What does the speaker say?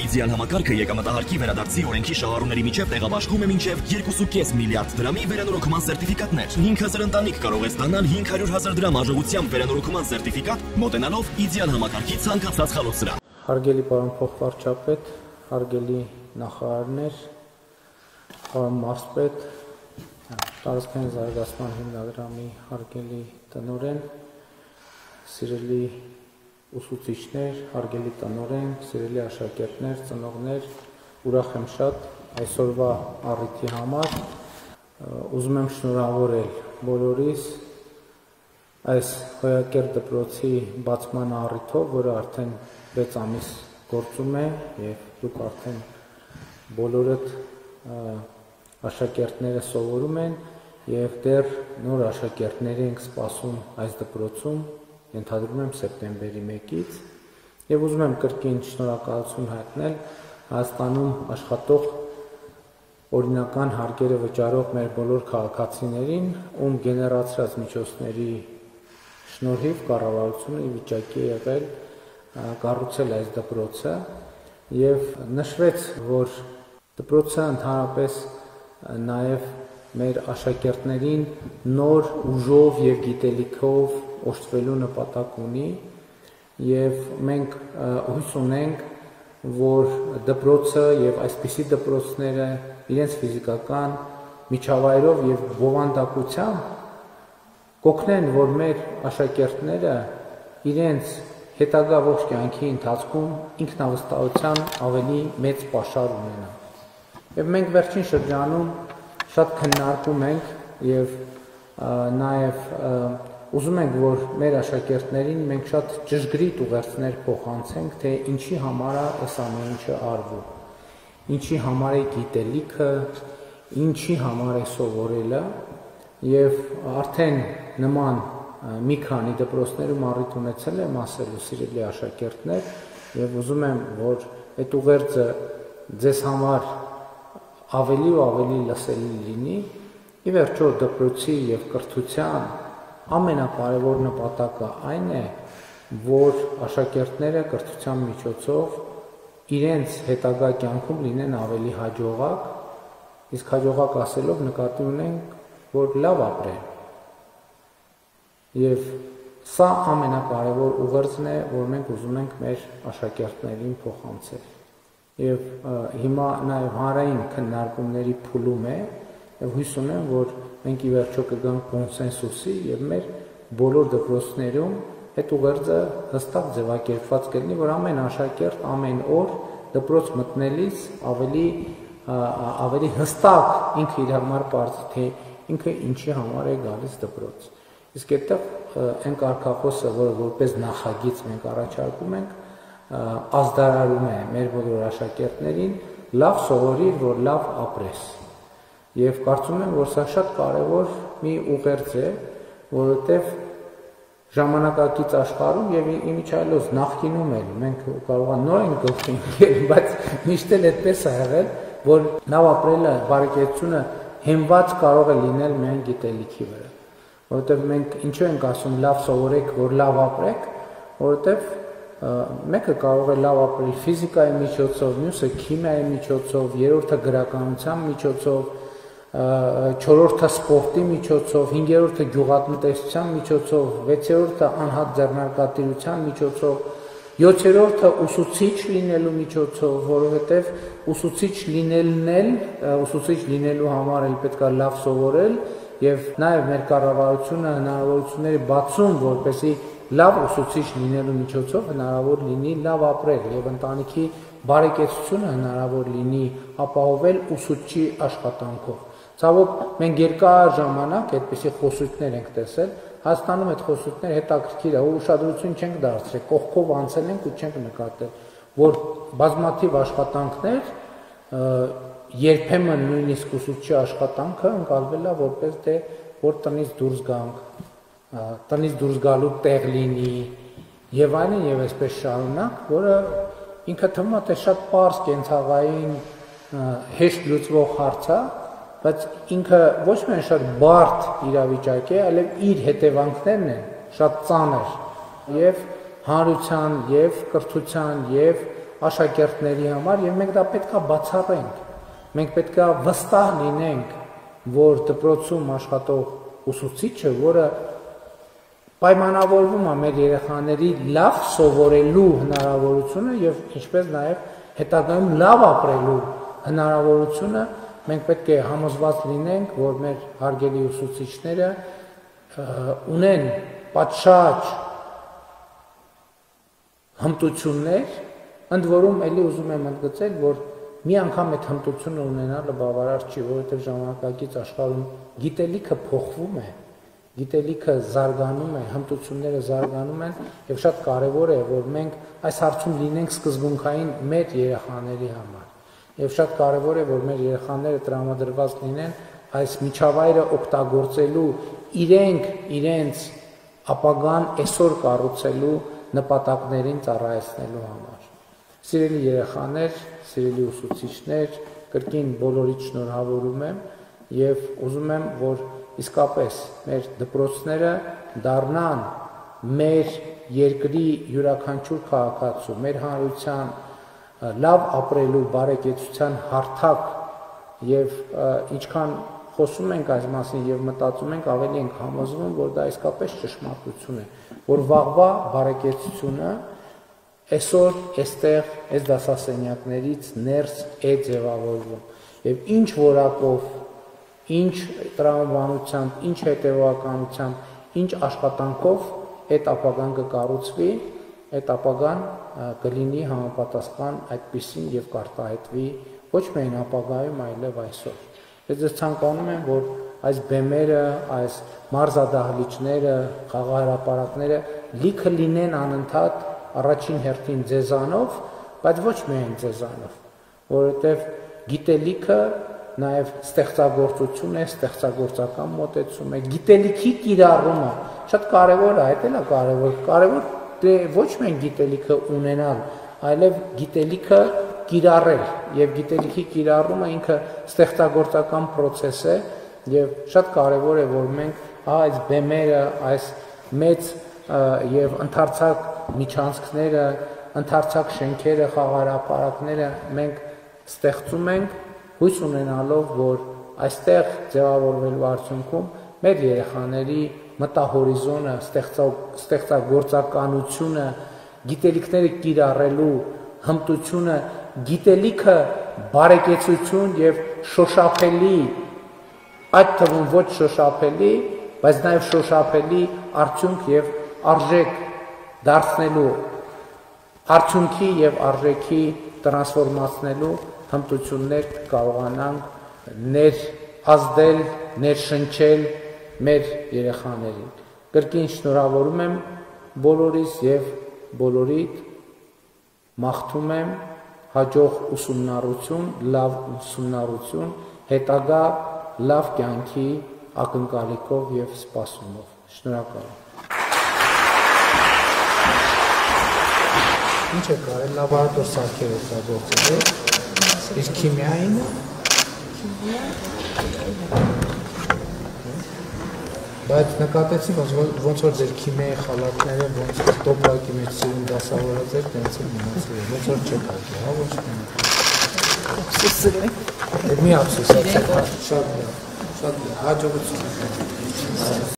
իդեալ համակարգը եկամտահարկի վերադարձի օրենքի շահառուների միջև տեղաբաշխում է մինչև 2.5 միլիարդ դրամի վերանորոգման սերտիֆիկատներ։ 5000 ընտանիք կարող է ստանալ 500,000 դրամ արժողությամբ վերանորոգման սերտիֆիկատ, մոտենալով իդեալ համակարգի ցանկացած խալոցրան։ Հարգելի պարոն փոխվարչապետ, հարգելի նախարարներ, պարոն մարզպետ, տարածքային զարգացման հիմնադրամի հարգելի տնօրեն, սիրելի ուսուցիչներ, հարգելի տնօրեն, սիրելի աշակերտներ, ծնողներ, ուրախ եմ շատ այսօրվա առիթի համար, ուզում եմ շնորհավորել բոլորիս այս հոյակեր դպրոցի բացման առիթով, որը արդեն 6 ամիս գործում է եւ դուք արդեն բոլորդ աշակերտները սովորում են եւ դեռ նոր աշակերտներ ենք սպասում այս դպրոցում, ենթադրում եմ սեպտեմբերի 1-ից եւ ուզում եմ կրկին շնորհակալություն հայտնել Հայաստանում աշխատող օրինական հարկերը վճարող մեր բոլոր քաղաքացիներին, ում գեներացրած միջոցների շնորհիվ կառավարությունը ի վիճակի է եղել կառուցել այս դպրոցը եւ նշվեց, որ դպրոցը ընդհանրապես նաեւ մեր աշակերտներին նոր ուժով եւ գիտելիքով օժտվելու նպատակ ունի եւ մենք հույս ունենք, որ դպրոցը եւ այսպիսի դպրոցները իրենց ֆիզիկական միջավայրով եւ բովանդակությամբ կօգնեն, որ մեր աշակերտները իրենց հետագա ողջ կյանքի ընթացքում ինքնավստահության ավելի մեծ պաշար ունենան։ Եվ մենք վերջին շրջանում շատ քննարկում ենք եւ նաեւ ուզում ենք, որ մեր աշակերտներին մենք շատ ճշգրիտ ուղերձներ փոխանցենք, թե ինչի համար է այս ամեն ինչը արվում, ինչի համար է գիտելիքը, ինչի համար է սովորելը եւ արդեն նման մի քանի դպրոցներում առիթ ունեցել եմ ասելու սիրելի աշակերտներ եւ ուզում եմ, որ այդ ուղերձը ձեզ համար ավելի ու ավելի լսելի լինի, ի վերջո դպրոցի եւ կրթության ամենակարևոր նպատակը այն է, որ աշակերտները կրթության միջոցով իրենց հետագա կյանքում լինեն ավելի հաջողակ, իսկ հաջողակ ասելով նկատի ունենք, որ լավ ապրեն։ Եվ սա ամենակարևոր ուղերձն է, որ մենք ուզում ենք մեր աշակերտներին փոխանցել։ Եվ հիմա նաև հանրային քննարկումների փուլում է, եւ հույս ունեմ, որ մենք ի վերջո կգանք կոնսենսուսի եւ մեր բոլոր դպրոցներում այդ ուղերձը հստակ ձևակերպված կլինի, որ ամեն աշակերտ ամեն օր դպրոց մտնելիս ավելի հստակ ինքը իր համար պարզի, թե ինքը ինչի համար է գալիս դպրոց։ Իսկ այդտեղ այն կարգախոսը, որը որպես նախագիծ մենք առաջարկում ենք, ազդարարում է մեր բոլոր աշակերտներին լավ սովորիր, որ լավ ապրես։ Եվ կարծում եմ, որ սա շատ կարևոր մի ուղերձ է, որովհետև ժամանակակից աշխարհում եւ իմիջայլոց նախկինում էլ մենք կարող ենք նոր ենք գլխի ընկել, բայց միշտ էլ այդպես է եղել, որ լավ ապրելը, բարեկեցությունը հենված կարող է լինել միայն գիտելիքի վրա։ Որովհետև մենք ինչու ենք ասում լավ սովորեք, որ լավ ապրեք, որովհետև մեկը կարող է լավ ապրել ֆիզիկայի միջոցով, մյուսը քիմիայի միջոցով, երրորդը գրականության միջոցով, չորրորդը սպորտի միջոցով, հինգերորդը գյուղատնտեսության միջոցով, վեցերորդը անհատ ձեռնարկատիրության միջոցով, յոթերորդը ուսուցիչ լինելու միջոցով, որովհետև ուսուցիչ լինելու համար էլ պետք է լավ սովորել եւ նաեւ մեր կառավարությունը հնարավորությունների բացում, որպեսզի լավ ուսուցիչ լինելու միջոցով հնարավոր լինի լավ ապրել եւ ընտանիքի բարեկեցությունը հնարավոր լինի ապահովել ուսուցչի աշխատանքով։ Ցավոք մենք երկար ժամանակ այդպիսի խոսույթներ ենք տեսել, Հայաստանում այդ խոսույթները հետաքրքիր է, ուշադրություն չենք դարձրել, կողքով անցել ենք ու չենք նկատել, որ բազմաթիվ աշխատանքներ երբեմն նույնիսկ ուսուցչի աշխատանքը ընկալվել է որպես թե որ տնից դուրս գանք, տնից դուրս գալու տեղ լինի եւ այլն եւ այսպես շարունակ, որը ինքը թվում է թե շատ պարզ կենցաղային հեշտ լուծվող հարց է, բայց ինքը ոչ միայն շատ բարդ իրավիճակ է, այլև իր հետևանքներն են շատ ծանր եւ հանրության եւ կրթության եւ աշակերտների համար եւ մենք դա պետքա բացառենք։ Մենք պետքա վստահ լինենք, որ դպրոցում աշխատող ուսուցիչը, որը պայմանավորվում է մեր երեխաների լավ սովորելու հնարավորությունը եւ ինչպես նաեւ հետագայում լավ ապրելու հնարավորությունը, մենք պետք է համոզված լինենք, որ մեր հարգելի ուսուցիչները ունեն պատշաճ հմտություններ, ընդ որում էլի ուզում եմ ընդգծել, որ մի անգամ այդ հմտությունը ունենալը բավարար չի, որովհետև ժամանակակից աշխարհում գիտելիքը փոխվում է, գիտելիքը զարգանում է, հմտությունները զարգանում են եւ շատ կարեւոր է, որ մենք այս հարցում լինենք սկզբունքային մեր երեխաների համար։ Եվ շատ կարևոր է, որ մեր երեխաները տրամադրված լինեն այս միջավայրը օգտագործելու իրենց ապագան այսօր կառուցելու նպատակներին ծառայեցնելու համար։ Սիրելի երեխաներ, սիրելի ուսուցիչներ, կրկին բոլորիդ շնորհավորում եմ եւ ուզում եմ, որ իսկապես մեր դպրոցները դառնան մեր երկրի յուրաքանչյուր քաղաքացու, մեր հանրության լավ ապրելու բարեկեցության հարթակ եւ ինչքան խոսում ենք այս մասին եւ մտածում ենք, ավելի ենք համոզվում, որ դա իսկապես ճշմարտություն է, որ վաղվա բարեկեցությունը այսօր այստեղ այս դասասենյակներից ներս է ձևավորվում եւ ինչ որակով, ինչ տրամաբանությամբ, ինչ հետեւականությամբ, ինչ աշխատանքով այդ ապագան կկառուցվի, այդ ապագան կլինի համապատասխան այդպիսին եւ կարտահայտվի ոչ միայն ապագայում, այլև այսօր։ Ես ցանկանում եմ, որ այս բեմերը, այս մարզադահլիճները, խաղահրապարակները լիքը լինեն անընդհատ առաջին հերթին ձեզանով, բայց ոչ միայն ձեզանով, որովհետեւ գիտելիքը նաեւ ստեղծագործություն է, ստեղծագործական մոտեցում է, գիտելիքի կիրառումը շատ կարեւոր է, այդ էլ է կարեւոր դե ոչ միայն գիտելիքը ունենալ, այլև գիտելիքը կիրառել եւ գիտելիքի կիրառումը ինքը ստեղծագործական process է եւ շատ կարեւոր է, որ մենք այս բեմերը, այս մեծ եւ ընդարձակ միջանցքները, ընդարձակ շենքերը, խաղահրապարակները մենք ստեղծում ենք հույս ունենալով, որ այստեղ ձևավորվելու արդյունքում մեր երեխաների մտահորիզոնը, ստեղծագործականությունը, գիտելիքները կիրառելու հմտությունը, գիտելիքը բարեկեցություն եւ շոշափելի, այդ թվում ոչ շոշափելի, բայց նաեւ շոշափելի արդյունք եւ արժեք դարձնելու, արդյունքի եւ արժեքի տրանսֆորմացնելու հմտություններ կարողանանք ներազդել, ներշնչել մեր երեխաներին։ Կրկին շնորհավորում եմ բոլորիս եւ բոլորիդ մաղթում եմ հաջող ուսումնառություն, լավ ուսումնառություն, հետագա լավ կյանքի ակնկալիքով եւ սպասումով։ Շնորհակալ եմ։ Ինչ է կարել լաբորատոր սարքեր օգտագործել, իսկ քիմիային բայց նկատեցի ոնց որ ձեր քիմիայի խալաթները ոնց տոպակի մեջ սիրուն դասավորած էր, տենց էլ մնացել էր, ոնց որ չեք ակի, հա, ոչ մի։ Ափսոսել է։ Մի ափսոսացեք, շատ լավ, հաջողություն։